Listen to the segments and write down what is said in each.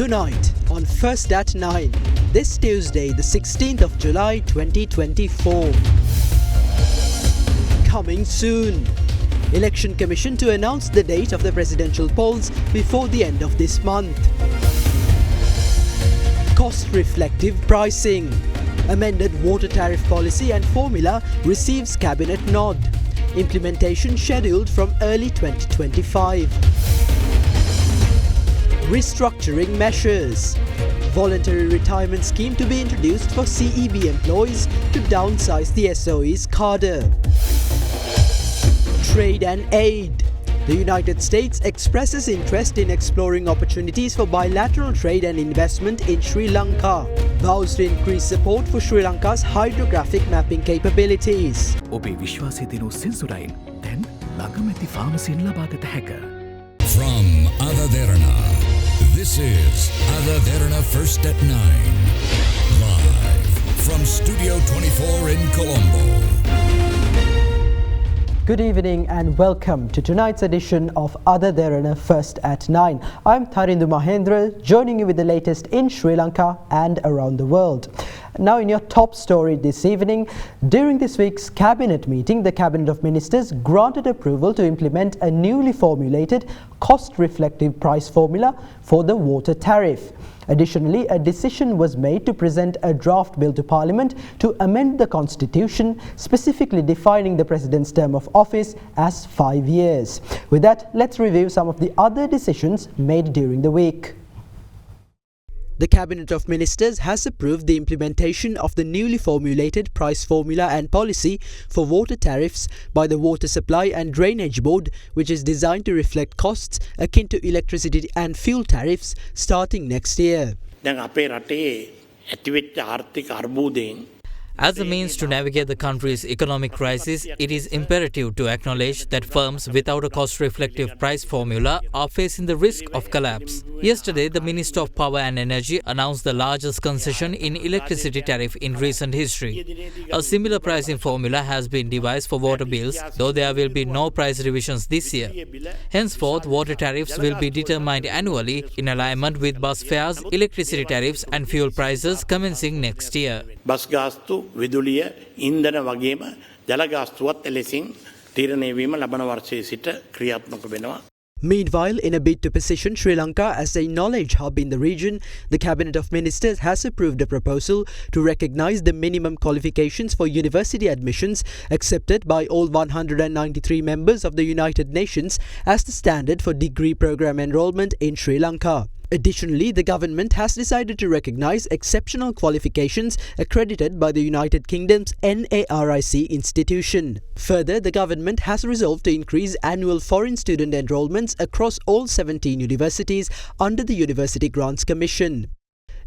Tonight on First at 9, this Tuesday the 16th of July 2024. Coming soon. Election Commission to announce the date of the presidential polls before the end of this month. Cost-reflective pricing. Amended water tariff policy and formula receives cabinet nod. Implementation scheduled from early 2025. Restructuring measures. Voluntary retirement scheme to be introduced for CEB employees to downsize the SOE's cadre. Trade and aid. The United States expresses interest in exploring opportunities for bilateral trade and investment in Sri Lanka. Vows to increase support for Sri Lanka's hydrographic mapping capabilities. ඔබේ විශ්වාසය දිනු සෙන්සුරයින් දැන් ළඟමැති ෆාමසියෙන් ලබාගත හැක. From Derana, this is Derana First at 9. Live from Studio 24 in Colombo. Good evening and welcome to tonight's edition of Derana First at 9. I'm Tharindu Mahendra, joining you with the latest in Sri Lanka and around the world. Now in your top story this evening, during this week's cabinet meeting, the Cabinet of Ministers granted approval to implement a newly formulated cost-reflective price formula for the water tariff. Additionally, a decision was made to present a draft bill to Parliament to amend the Constitution, specifically defining the President's term of office as 5 years. With that, let's review some of the other decisions made during the week. The Cabinet of Ministers has approved the implementation of the newly formulated price formula and policy for water tariffs by the Water Supply and Drainage Board, which is designed to reflect costs akin to electricity and fuel tariffs starting next year. As a means to navigate the country's economic crisis, it is imperative to acknowledge that firms without a cost-reflective price formula are facing the risk of collapse. Yesterday, the Minister of Power and Energy announced the largest concession in electricity tariff in recent history. A similar pricing formula has been devised for water bills, though there will be no price revisions this year. Henceforth, water tariffs will be determined annually in alignment with bus fares, electricity tariffs and fuel prices commencing next year. විදුලිය ඉන්ධන වගේම ජල ගාස්තුවත් එලෙසින් තීරණය වීම ලබන වර්ෂයේ සිට ක්‍රියාත්මක වෙනවා. Meanwhile, in a bid to position Sri Lanka as a knowledge hub in the region, the Cabinet of Ministers has approved a proposal to recognise the minimum qualifications for university admissions accepted by all 193 members of the United Nations as the standard for degree program enrolment in Sri Lanka. Additionally, the government has decided to recognise exceptional qualifications accredited by the United Kingdom's NARIC institution. Further, the government has resolved to increase annual foreign student enrolments across all 17 universities under the University Grants Commission.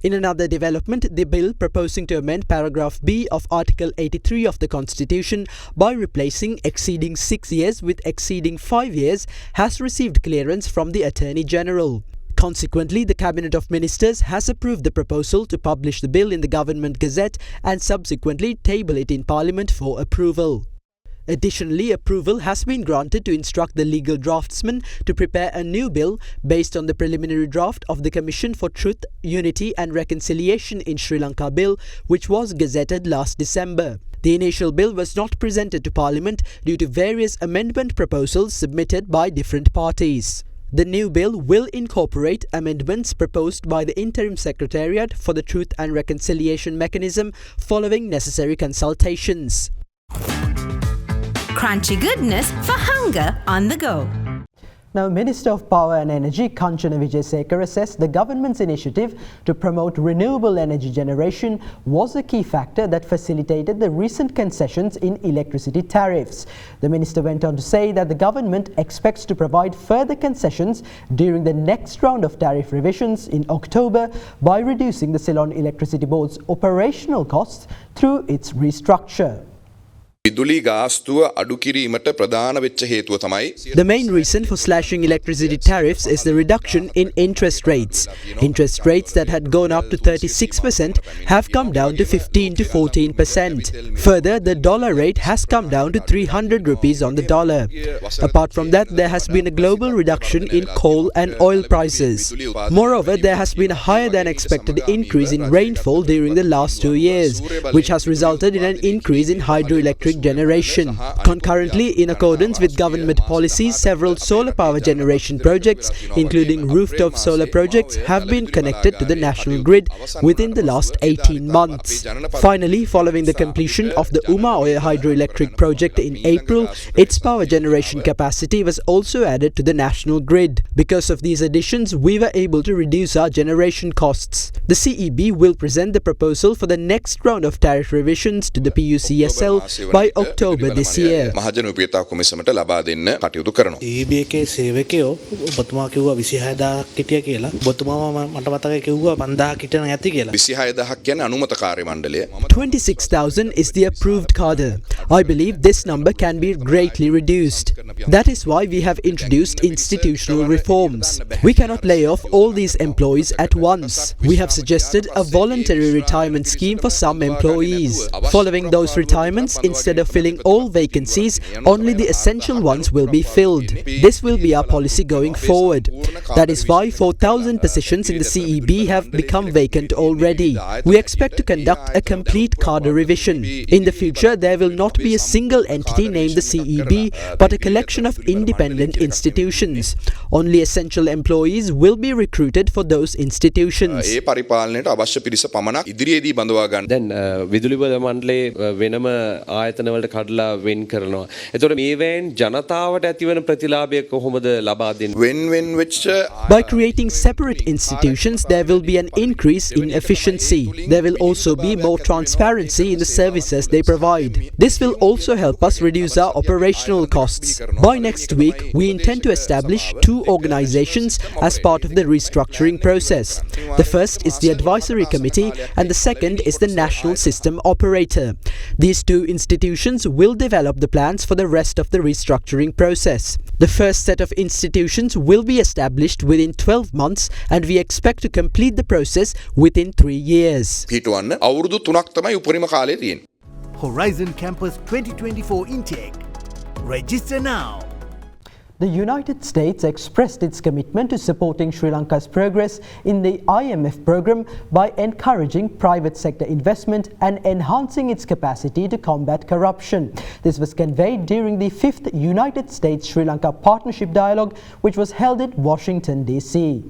In another development, the bill proposing to amend paragraph B of Article 83 of the Constitution by replacing exceeding 6 years with exceeding 5 years has received clearance from the Attorney General. Consequently, the Cabinet of Ministers has approved the proposal to publish the bill in the Government Gazette and subsequently table it in Parliament for approval. Additionally, approval has been granted to instruct the legal draftsman to prepare a new bill based on the preliminary draft of the Commission for Truth, Unity and Reconciliation in Sri Lanka Bill, which was gazetted last December. The initial bill was not presented to Parliament due to various amendment proposals submitted by different parties. The new bill will incorporate amendments proposed by the Interim Secretariat for the Truth and Reconciliation Mechanism following necessary consultations. Crunchy goodness for hunger on the go. Now, Minister of Power and Energy Kanchana Wijesekara assessed the government's initiative to promote renewable energy generation was a key factor that facilitated the recent concessions in electricity tariffs. The minister went on to say that the government expects to provide further concessions during the next round of tariff revisions in October by reducing the Ceylon Electricity Board's operational costs through its restructure. විදුලි ගාස්තුව අඩු කිරීමට ප්‍රධාන වෙච්ච හේතුව තමයි The main reason for slashing electricity tariffs is the reduction in interest rates. Interest rates that had gone up to 36% have come down to 15 to 14%. Further, the dollar rate has come down to 300 rupees on the dollar. Apart from that, there has been a global reduction in coal and oil prices. Moreover, there has been a higher than expected increase in rainfall during the last 2 years, which has resulted in an increase in hydroelectric generation. Concurrently, in accordance with government policies, several solar power generation projects, including rooftop solar projects, have been connected to the national grid within the last 18 months. Finally, following the completion of the Uma Oya hydroelectric project in April, its power generation capacity was also added to the national grid. Because of these additions, we were able to reduce our generation costs. The CEB will present the proposal for the next round of tariff revisions to the PUCSL by October this year. මහජන උපයෝගිතා කොමිසමට ලබා දෙන්න කටයුතු කරනවා. EBA සේවකයෝ ඔබතුමා කිව්වා 26000ක් හිටිය කියලා. ඔබතුමාම මට මතකයි කිව්වා 5000ක් හිටන ඇති කියලා. 26000ක් කියන්නේ අනුමත කාර්ය මණ්ඩලය. 26,000 is the approved cadre. I believe this number can be greatly reduced. That is why we have introduced institutional reforms. We cannot lay off all these employees at once. We have suggested a voluntary retirement scheme for some employees. Following those retirements, instead of filling all vacancies, only the essential ones will be filled. This will be our policy going forward. That is why 4,000 positions in the CEB have become vacant already. We expect to conduct a complete cadre revision. In the future, there will not be a single entity named the CEB, but a collection of independent institutions. Only essential employees will be recruited for those institutions. ඒ පරිපාලනයට අවශ්‍ය පිරිස පමණක් ඉදිරියේදී බඳවා ගන්න. දැන් විදුලි බල මණ්ඩලයේ වෙනම ආයතන වලට කඩලා වෙන් කරනවා. එතකොට මේවෙන් ජනතාවට ඇතිවන ප්‍රතිලාභය කොහොමද ලබා දෙන්නේ? වෙන් වෙච්ච By creating separate institutions, there will be an increase in efficiency. There will also be more transparency in the services they provide. This will also help us reduce our operational costs. By next week, we intend to establish 2 organizations as part of the restructuring process. The first is the Advisory Committee and the second is the National System Operator. These 2 institutions will develop the plans for the rest of the restructuring process. The first set of institutions will be established within 12 months and we expect to complete the process within 3 years. පිටවන්න අවුරුදු 3ක් තමයි උපරිම කාලය තියෙන්නේ. Horizon Campus 2024 intake. Register now. The United States expressed its commitment to supporting Sri Lanka's progress in the IMF program by encouraging private sector investment and enhancing its capacity to combat corruption. This was conveyed during the 5th United States-Sri Lanka Partnership Dialogue, which was held in Washington, D.C.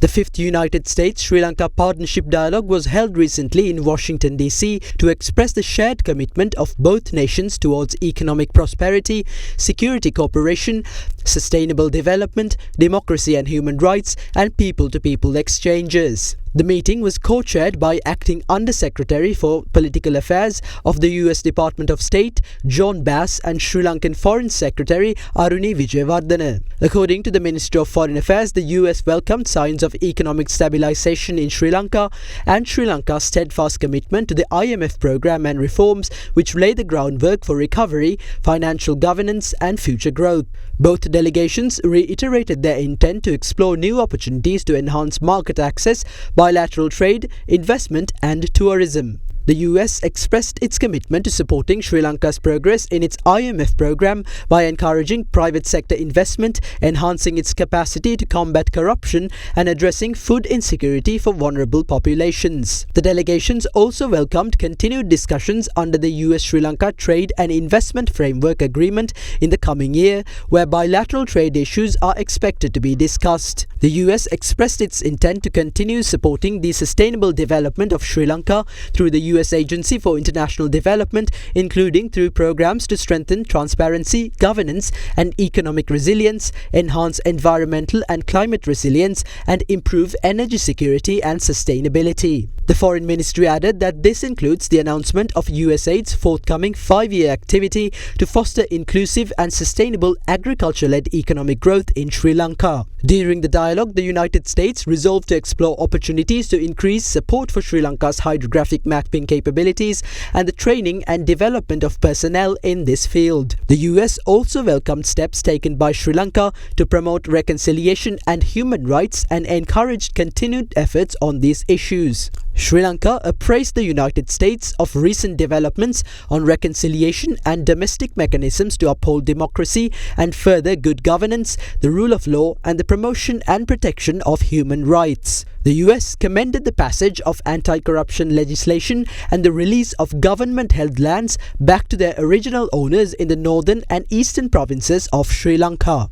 The 5th United States-Sri Lanka Partnership Dialogue was held recently in Washington, D.C. to express the shared commitment of both nations towards economic prosperity, security cooperation, sustainable development, democracy and human rights, and people-to-people exchanges. The meeting was co-chaired by Acting Under-Secretary for Political Affairs of the US Department of State, John Bass, and Sri Lankan Foreign Secretary Aruni Vijayawardena. According to the Ministry of Foreign Affairs, the US welcomed signs of economic stabilization in Sri Lanka and Sri Lanka's steadfast commitment to the IMF program and reforms which lay the groundwork for recovery, financial governance, and future growth. Both delegations reiterated their intent to explore new opportunities to enhance market access, bilateral trade, investment, and tourism. The US expressed its commitment to supporting Sri Lanka's progress in its IMF program by encouraging private sector investment, enhancing its capacity to combat corruption, and addressing food insecurity for vulnerable populations. The delegations also welcomed continued discussions under the US-Sri Lanka Trade and Investment Framework Agreement in the coming year, where bilateral trade issues are expected to be discussed. The US expressed its intent to continue supporting the sustainable development of Sri Lanka through the US Agency for International Development, including through programs to strengthen transparency, governance, and economic resilience, enhance environmental and climate resilience, and improve energy security and sustainability. The Foreign Ministry added that this includes the announcement of USAID's forthcoming 5-year activity to foster inclusive and sustainable agriculture-led economic growth in Sri Lanka. During the dialogue, the United States resolved to explore opportunities to increase support for Sri Lanka's hydrographic mapping capabilities and the training and development of personnel in this field. The US also welcomed steps taken by Sri Lanka to promote reconciliation and human rights and encouraged continued efforts on these issues. Sri Lanka appraised the United States of recent developments on reconciliation and domestic mechanisms to uphold democracy and further good governance, the rule of law, and the promotion and protection of human rights. The US commended the passage of anti-corruption legislation and the release of government-held lands back to their original owners in the northern and eastern provinces of Sri Lanka.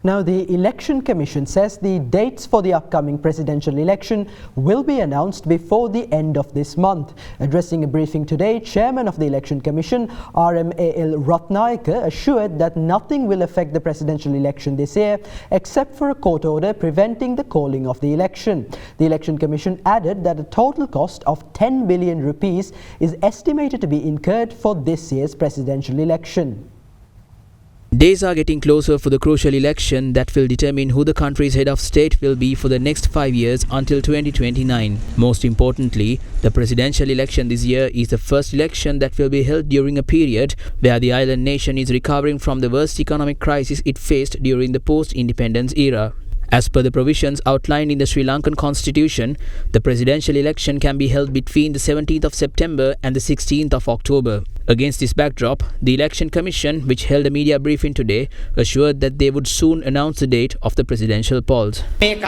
Now, the Election Commission says the dates for the upcoming presidential election will be announced before the end of this month. Addressing a briefing today, Chairman of the Election Commission, RMAL Ratnayaka, assured that nothing will affect the presidential election this year except for a court order preventing the calling of the election. The Election Commission added that a total cost of 10 billion rupees is estimated to be incurred for this year's presidential election. Days are getting closer for the crucial election that will determine who the country's head of state will be for the next 5 years until 2029. Most importantly, the presidential election this year is the first election that will be held during a period where the island nation is recovering from the worst economic crisis it faced during the post-independence era. As per the provisions outlined in the Sri Lankan Constitution, the presidential election can be held between the 17th of September and the 16th of October. Against this backdrop, the Election Commission, which held a media briefing today, assured that they would soon announce the date of the presidential polls. The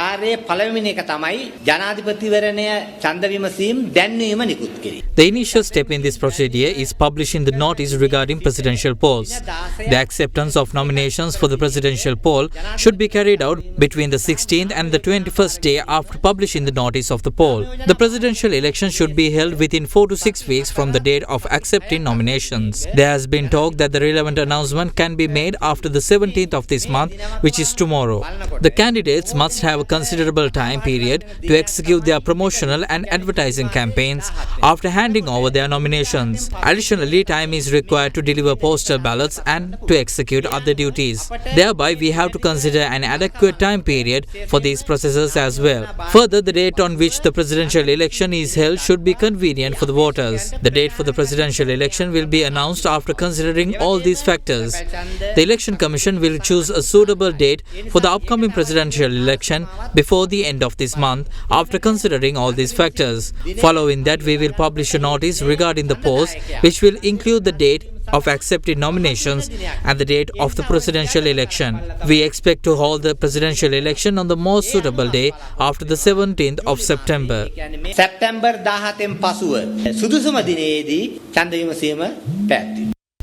initial step in this procedure is publishing the notice regarding presidential polls. The acceptance of nominations for the presidential poll should be carried out between the 16th and the 21st day after publishing the notice of the poll. The presidential election should be held within 4 to 6 weeks from the date of accepting nominations. There has been talk that the relevant announcement can be made after the 17th of this month, which is tomorrow. The candidates must have a considerable time period to execute their promotional and advertising campaigns after handing over their nominations. Additionally, time is required to deliver postal ballots and to execute other duties. Thereby, we have to consider an adequate time period for these processes as well. Further, the date on which the presidential election is held should be convenient for the voters. The date for the presidential election will be announced after considering all these factors. The Election Commission will choose a suitable date for the upcoming presidential election before the end of this month after considering all these factors. Following that, we will publish a notice regarding the polls which will include the date of accepted nominations and the date of the presidential election. We expect to hold the presidential election on the most suitable day after the 17th of September.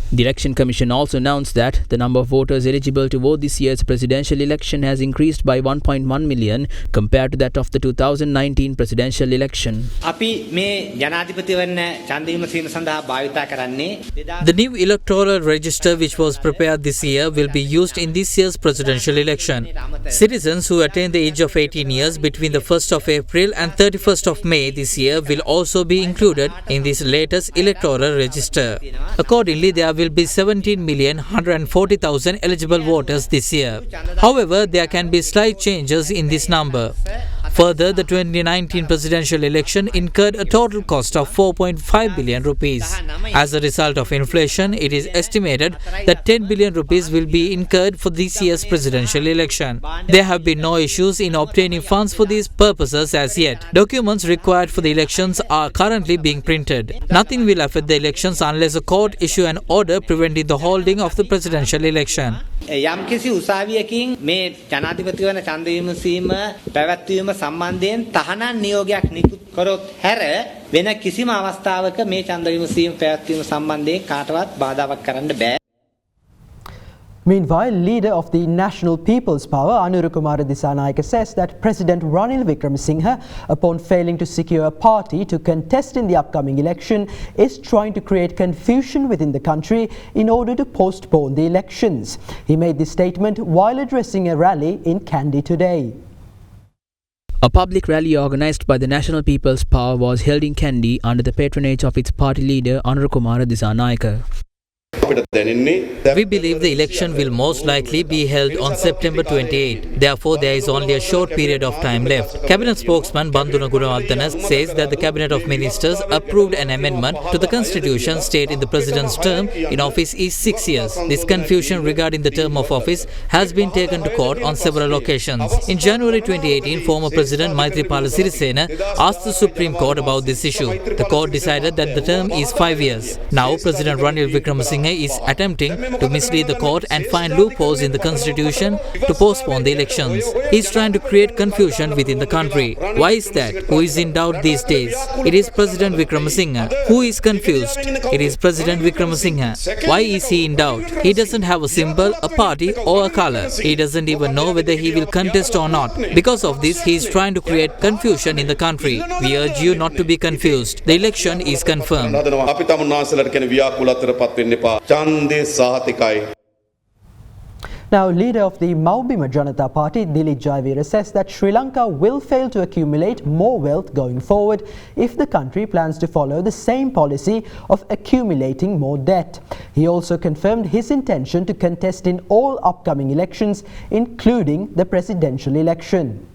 The Election Commission also announced that the number of voters eligible to vote this year's presidential election has increased by 1.1 million compared to that of the 2019 presidential election. The new electoral register which was prepared this year will be used in this year's presidential election. Citizens who attain the age of 18 years between the 1st of April and 31st of May this year will also be included in this latest electoral register. Accordingly, there will be 17,140,000 eligible voters this year. However, there can be slight changes in this number. Further, the 2019 presidential election incurred a total cost of 4.5 billion rupees. As a result of inflation, it is estimated that 10 billion rupees will be incurred for this year's presidential election. There have been no issues in obtaining funds for these purposes as yet. Documents required for the elections are currently being printed. Nothing will affect the elections unless a court issue an order preventing the holding of the presidential election. යම්කිසි උසාවියකින් මේ ජනාධිපති වන ඡන්ද විමසීම පැවැත්වීම සම්බන්ධයෙන් තහනම් නියෝගයක් නිකුත් කරොත් හැර වෙන කිසිම අවස්ථාවක මේ ඡන්ද විමසීම පැවැත්වීම සම්බන්ධයෙන් කාටවත් බාධාවක් කරන්න බෑ. Meanwhile, leader of the National People's Power, Anurukumara Dissanayake, says that President Ranil Wickremesinghe, upon failing to secure a party to contest in the upcoming election, is trying to create confusion within the country in order to postpone the elections. He made this statement while addressing a rally in Kandy today. A public rally organised by the National People's Power was held in Kandy under the patronage of its party leader Anurukumara Disanayaka. We believe the election will most likely be held on September 28. Therefore, there is only a short period of time left. Cabinet spokesman Banduna Gunawardana says that the Cabinet of Ministers approved an amendment to the Constitution stating the President's term in office is 6 years. This confusion regarding the term of office has been taken to court on several occasions. In January 2018, former President Maithripala Sirisena asked the Supreme Court about this issue. The court decided that the term is 5 years. Now, President Ranil Wickremesinghe is attempting to mislead the court and find loopholes in the constitution to postpone the elections. He is trying to create confusion within the country. Why is that? Who is in doubt these days? It is President Wickremesinghe. Who is confused? It is President Wickremesinghe. Why is he in doubt? He doesn't have a symbol, a party or a color. He doesn't even know whether he will contest or not. Because of this, he is trying to create confusion in the country. We urge you not to be confused. The election is confirmed. Now, leader of the Maubima Janata Party, Dilip Jayawira, says that Sri Lanka will fail to accumulate more wealth going forward if the country plans to follow the same policy of accumulating more debt. He also confirmed his intention to contest in all upcoming elections, including the presidential election.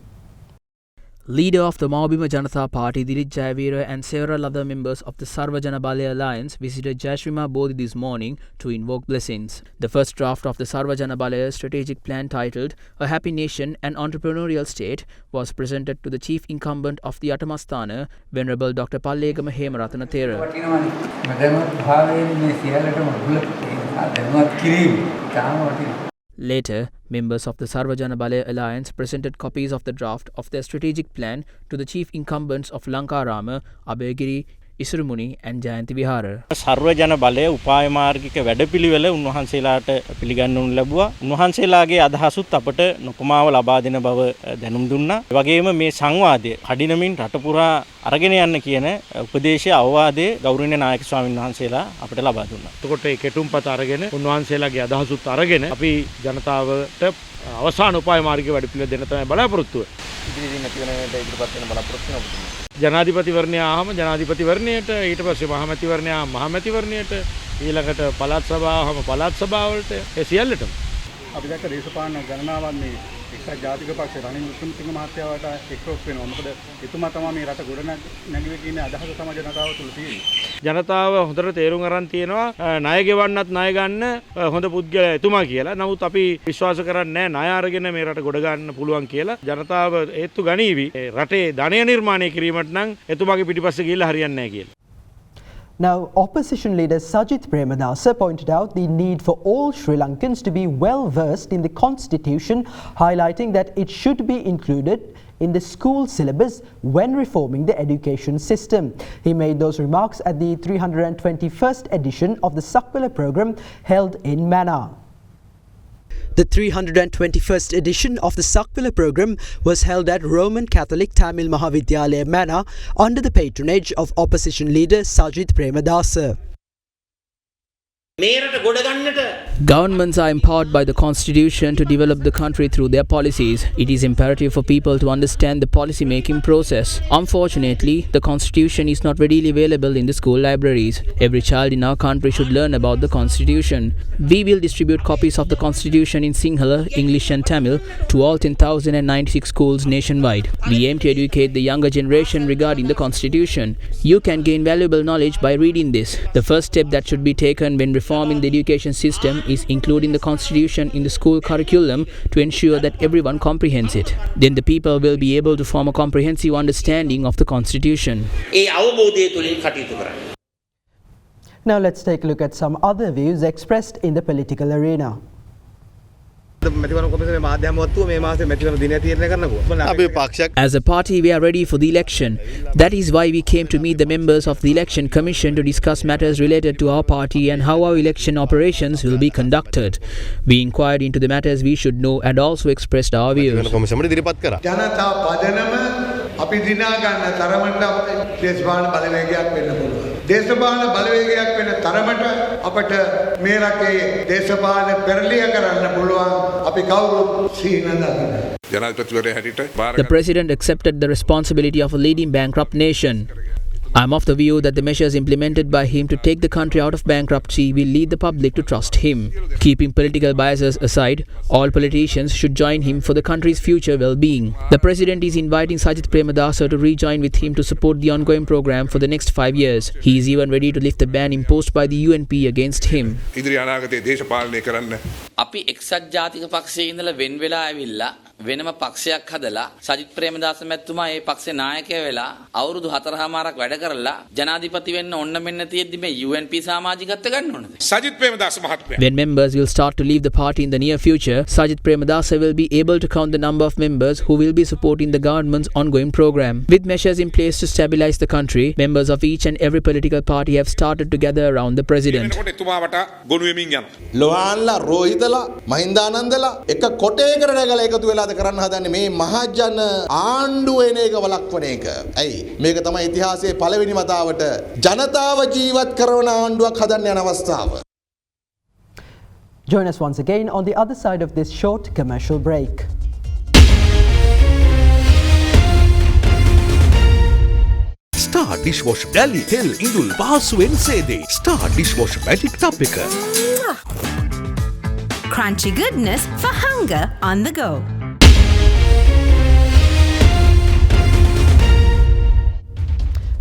Leader of the Maubima Janata Party, Dilip Jayawira, and several other members of the Sarva Jana Balaya Alliance visited Jayashrima Bodhi this morning to invoke blessings. The first draft of the Sarva Jana Balaya strategic plan titled A Happy Nation and Entrepreneurial State was presented to the chief incumbent of the Atamasthana, Venerable Dr. Pallegama Hemarathana Thera. Later, members of the Sarva Jana Balaya Alliance presented copies of the draft of their strategic plan to the chief incumbents of Lanka Rama, Abhayagiri, Isurumuni and Jayanti Vihara. Sarva Jana Balaya උපාය මාර්ගික වැඩපිළිවෙල උන්වහන්සේලාට පිළිගන්නු ලැබුවා. උන්වහන්සේලාගේ අදහසුත් අපට නොකමාව ලබා දෙන බව දැනුම් දුන්නා. ඒ වගේම මේ සංවාදය කඩිනමින් රට පුරා අරගෙන යන්න කියන උපදේශය අවවාදයේ ගෞරවනීය නායක ස්වාමීන් වහන්සේලා අපට ලබා දුන්නා. එතකොට ඒ කෙටුම්පත අරගෙන උන්වහන්සේලාගේ අදහසුත් අරගෙන අපි ජනතාවට අවසාන උපාය මාර්ගික වැඩපිළිවෙල දෙන්න තමයි බලාපොරොත්තු වෙන්නේ. ඉදිරි දින පියවරකට ඉදිරිපත් වෙන බලාපොරොත්තු වෙනවා. ජනාධිපතිවරණය ආවම ජනාධිපතිවරණයට ඊට පස්සේ මහමැතිවරණය ආවම මහමැතිවරණයට ඊළඟට පළාත් සභාවම පළාත් සභාවලට ඒ සියල්ලටම අපි දැක්ක දේශපාලන ගණනාවක් මේ එක්සත් ජාතික පක්ෂ රනිල් වික්‍රමසිංහ මහත්තයාට එක්රොක් වෙනවා. මොකද එතුමා තමයි මේ රට ගොඩ නැගුවේ කියන අදහස තමයි ජනතාව තුළ තියෙන්නේ. ජනතාව හොඳට තේරුම් අරන් තියෙනවා ණය ගෙවන්නත් ණය ගන්න හොඳ පුද්ගලයා එතුමා කියලා. නමුත් අපි විශ්වාස කරන්නේ නැහැ ණය අරගෙන මේ රට ගොඩ ගන්න පුළුවන් කියලා. ජනතාව හේතු ගනීවි රටේ ධනය නිර්මාණය කිරීමට නම් එතුමාගේ පිටිපස්සේ ගිහිල්ලා හරියන්නේ නැහැ කියලා. Now, opposition leader Sajith Premadasa pointed out the need for all Sri Lankans to be well versed in the constitution, highlighting that it should be included in the school syllabus when reforming the education system. He made those remarks at the 321st edition of the Sakpala program held in Mannar. The 321st edition of the Sakpala program was held at Roman Catholic Tamil Mahavidyalaya Mannar under the patronage of opposition leader Sajith Premadasa. Governments are empowered by the Constitution to develop the country through their policies. It is imperative for people to understand the policy-making process. Unfortunately, the Constitution is not readily available in the school libraries. Every child in our country should learn about the Constitution. We will distribute copies of the Constitution in Sinhala, English and Tamil to all 10,096 schools nationwide. We aim to educate the younger generation regarding the Constitution. You can gain valuable knowledge by reading this. The first step that should be taken when reforming the education system is including the Constitution in the school curriculum to ensure that everyone comprehends it. Then the people will be able to form a comprehensive understanding of the Constitution. Now let's take a look at some other views expressed in the political arena. As a party, we are ready for the election. That is why we came to meet the members of the Election Commission to discuss matters related to our party and how our election operations will be conducted. We inquired into the matters we should know and also expressed our views. දේශපාලන බලවේගයක් වෙන තරමට අපට මේ රටේ දේශපාලන පෙරලිය කරන්න පුළුවන් අපි කවුරුත් සීන දකිනවා. The president accepted the responsibility of a leading bankrupt nation. I'm of the view that the measures implemented by him to take the country out of bankruptcy will lead the public to trust him. Keeping political biases aside, all politicians should join him for the country's future well-being. The president is inviting Sajith Premadasa to rejoin with him to support the ongoing program for the next 5 years. He is even ready to lift the ban imposed by the UNP against him. අපි එක්සත් ජාතික පක්ෂයේ ඉඳලා වෙන් වෙලා ඇවිල්ලා වෙනම පක්ෂයක් හදලා සජිත් ප්‍රේමදාස මැතිතුමා ඒ පක්ෂේ නායකය වෙලා අවුරුදු 4මාරක් වැඩ කරලා ජනාධිපති වෙන්න ඕන්න මෙන්න තියෙද්දි මේ UNP සමාජිකත්ව ගන්න ඕනද? සජිත් ප්‍රේමදාස මහත්මයා. When members will start to leave the party in the near future, Sajith Premadasa will be able to count the number of members who will be supporting the government's ongoing program. With measures in place to stabilize the country, members of each and every political party have started to gather around the president. ලොහාන්ලා රෝහිතලා මහින්දානන්දලා එක කොටේකට නැගලා එකතු වෙලාද කරන්න හදන්නේ මේ මහජන ආණ්ඩුව එන එක වළක්වන එක. ඇයි මේක තමයි ඉතිහාසයේ පළවෙනි වතාවට ජනතාව ජීවත් කරන ආණ්ඩුවක් හදන්න යන අවස්ථාව. Join us once again on the other side of this short commercial break. Star dishwasher Dali Tel Indul Pahasuwen Sede. Star dishwasher magic tap එක. Crunchy goodness for hunger on the go.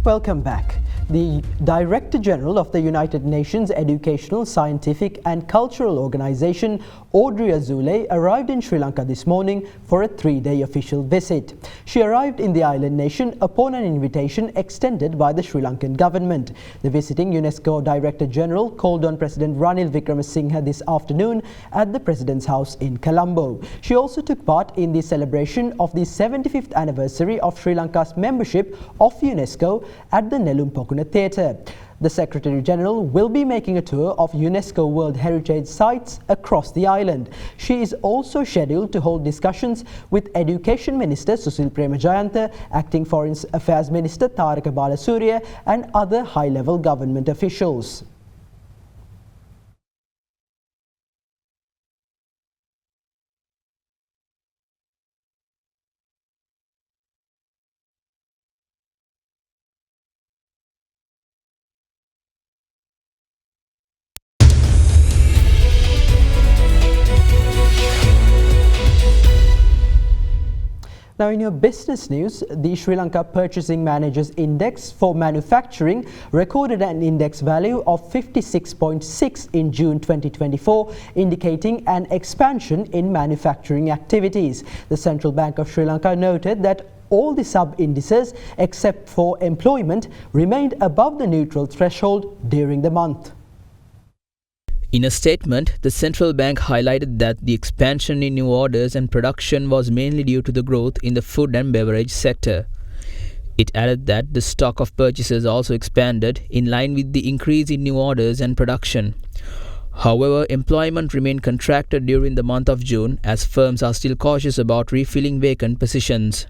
Welcome back. The Director General of the United Nations Educational, Scientific and Cultural Organization, Audrey Azoulay, arrived in Sri Lanka this morning for a 3-day official visit. She arrived in the island nation upon an invitation extended by the Sri Lankan government. The visiting UNESCO Director General called on President Ranil Wickremesinghe this afternoon at the President's house in Colombo. She also took part in the celebration of the 75th anniversary of Sri Lanka's membership of UNESCO at the Nelum Pokuna Theatre. The Secretary General will be making a tour of UNESCO World Heritage sites across the island. She is also scheduled to hold discussions with Education Minister Susil Premajayantha, Acting Foreign Affairs Minister Taraka Balasuriya and other high-level government officials. Now in your business news, the Sri Lanka Purchasing Managers Index for manufacturing recorded an index value of 56.6 in June 2024, indicating an expansion in manufacturing activities. The Central Bank of Sri Lanka noted that all the sub-indices except for employment remained above the neutral threshold during the month. In a statement, the central bank highlighted that the expansion in new orders and production was mainly due to the growth in the food and beverage sector. It added that the stock of purchases also expanded in line with the increase in new orders and production. However, employment remained contracted during the month of June as firms are still cautious about refilling vacant positions.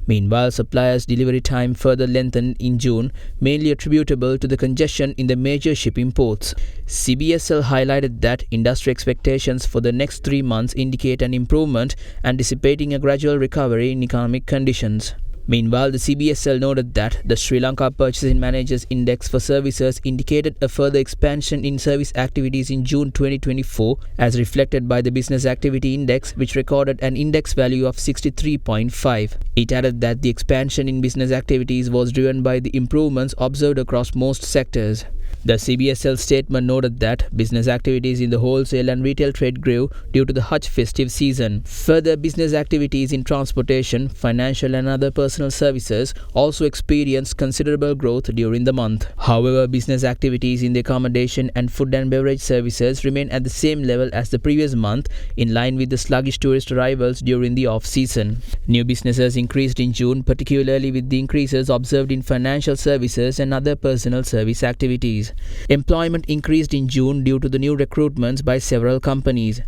Meanwhile, suppliers' delivery time further lengthened in June, mainly attributable to the congestion in the major shipping ports. CBSL highlighted that industry expectations for the next 3 months indicate an improvement, anticipating a gradual recovery in economic conditions. Meanwhile, the CBSL noted that the Sri Lanka Purchasing Managers Index for services indicated a further expansion in service activities in June 2024, as reflected by the Business Activity Index, which recorded an index value of 63.5. It added that the expansion in business activities was driven by the improvements observed across most sectors. The CBSL statement noted that business activities in the wholesale and retail trade grew due to the Hajj festive season. Further, business activities in transportation, financial and other personal services also experienced considerable growth during the month. However, business activities in the accommodation and food and beverage services remain at the same level as the previous month, in line with the sluggish tourist arrivals during the off-season. New businesses increased in June, particularly with the increases observed in financial services and other personal service activities. Employment increased in June due to the new recruitments by several companies.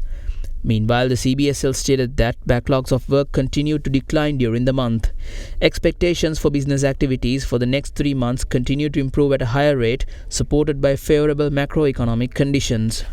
Meanwhile, the CBSL stated that backlogs of work continued to decline during the month. Expectations for business activities for the next 3 months continue to improve at a higher rate, supported by favorable macroeconomic conditions.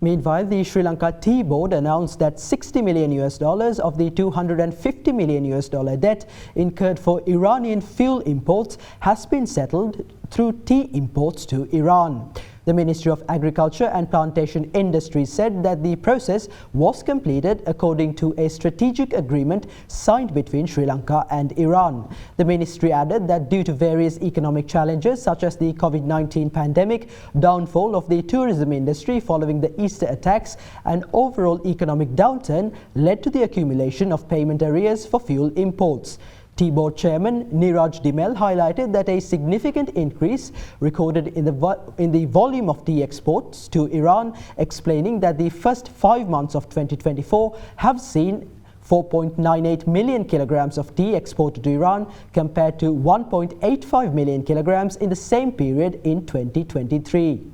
Meanwhile, the Sri Lanka Tea Board announced that $60 million of the $250 million debt incurred for Iranian fuel imports has been settled through tea imports to Iran. The Ministry of Agriculture and Plantation Industry said that the process was completed according to a strategic agreement signed between Sri Lanka and Iran. The ministry added that due to various economic challenges such as the COVID-19 pandemic, downfall of the tourism industry following the Easter attacks, and overall economic downturn led to the accumulation of payment arrears for fuel imports. Tea Board Chairman Niraj Dimel highlighted that a significant increase recorded in the volume of tea exports to Iran, explaining that the first 5 months of 2024 have seen 4.98 million kilograms of tea exported to Iran compared to 1.85 million kilograms in the same period in 2023.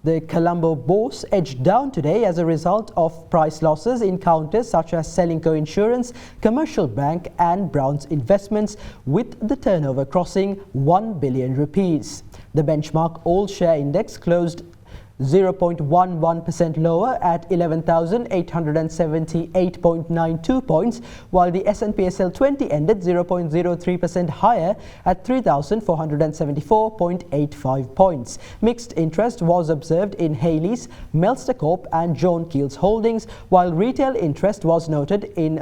The Colombo bourse edged down today as a result of price losses in counters such as Selingco Insurance, Commercial Bank and Brown's Investments, with the turnover crossing 1 billion rupees. The benchmark all-share index closed 0.11% lower at 11,878.92 points, while the S&P SL 20 ended 0.03% higher at 3,474.85 points. Mixed interest was observed in Haley's, Melster Corp and John Keel's Holdings, while retail interest was noted in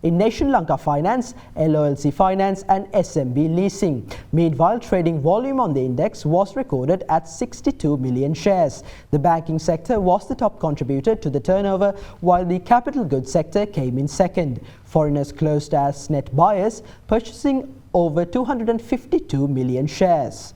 Nation Lanka Finance, LOLC Finance and SMB Leasing. Meanwhile, trading volume on the index was recorded at 62 million shares. The banking sector was the top contributor to the turnover, while the capital goods sector came in second. Foreigners closed as net buyers, purchasing over 252 million shares.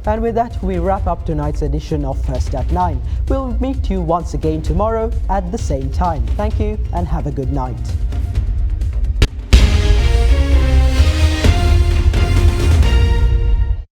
And with that, we wrap up tonight's edition of First at 9. We'll meet you once again tomorrow at the same time. Thank you and have a good night.